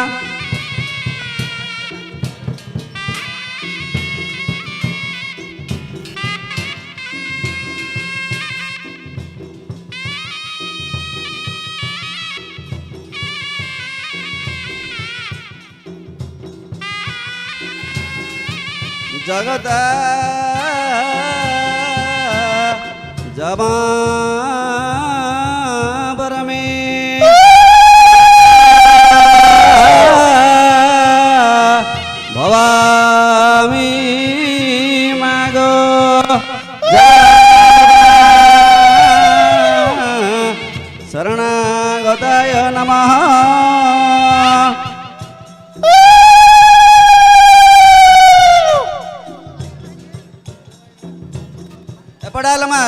जगत जमा परमे भवामी मागो शरणागताय नमः पडालमा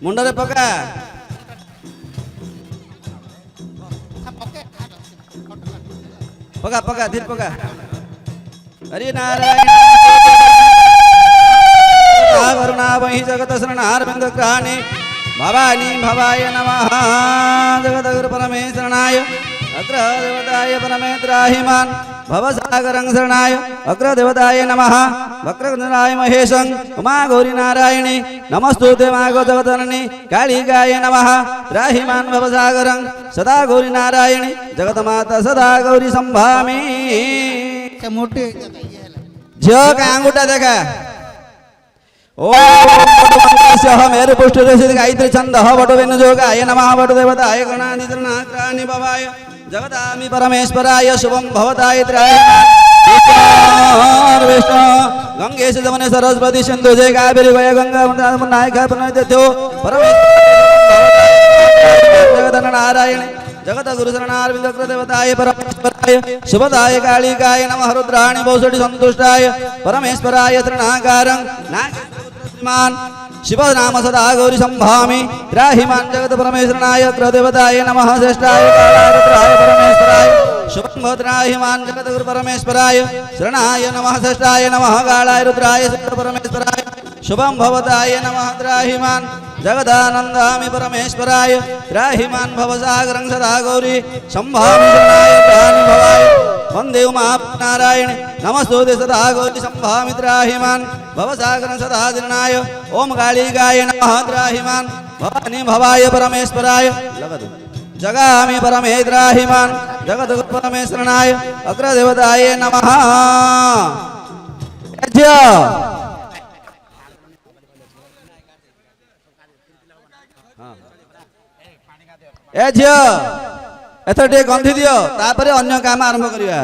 मुंडरे पका पका पका धीर पका हरि नारायण करुणा वही जगत शरणारविंद ग्रहाणि भवानी भवाय नमः जगद्गुरु परमेश्वरनाय अग्र देवताय परमेत्राहिमान भवसागरं शरणाय अग्र देवताय नमः वक्रगणराय महेशं उमा गौरी नारायणी नमस्तुते मागो जगतननी कालिकाय नमः त्राहिमान भवसागरं सदा गौरी नारायणी जगतमाता सदा गौरी संभामि मोटे झियो का अंगूठा देखा ओम मेरु पुष्टि गायत्री छंद वटु वेणुजोगाय नमः वटु देवताय गणाधितरणाग्राणि भवाय जगदामि परमेश्वराय शुभम भवताय विष्णु गंगे से जमने सरस्वती सिंधु जय कावेरी गया गंगा नायक प्रणो परमेश्वर नारायण जगत गुरु शरणारविंद देवताय परमेश्वराय शुभदाय कालिकाय नमः रुद्राणि बहुषणि संतुष्टाय परमेश्वराय तृणाकारं नागमान शिव नाम सदा गौरी संभामि त्राहिमान जगत परमेश्वरनाय देवताय नमः श्रेष्ठाय कालाय परमेश्वराय शुभं भद्राहिमान जगत गुरु परमेश्वराय शरणाय नमः श्रेष्ठाय नमः कालाय रुद्राय परमेश्वराय शुभं भवताय नमः त्राहिमान जगदानंदामि परमेश्वराय त्राहिमान भवसागरं सदा गौरी संभामि शरणाय प्राणि भवाय वंदे उमा नारायण नमस्तुते सदा गौरी संभामि त्राहिमान भवसागरं सदा दिनाय ओम कालिकाय नमः त्राहिमान भवानी भवाय परमेश्वराय लगद जगामि परमेत्राहिमान जगत परमेश्वरनाय अग्र देवताय नमः ए झियो एथर टे गंधी दियो तापरे अन्य काम आरंभ करिया।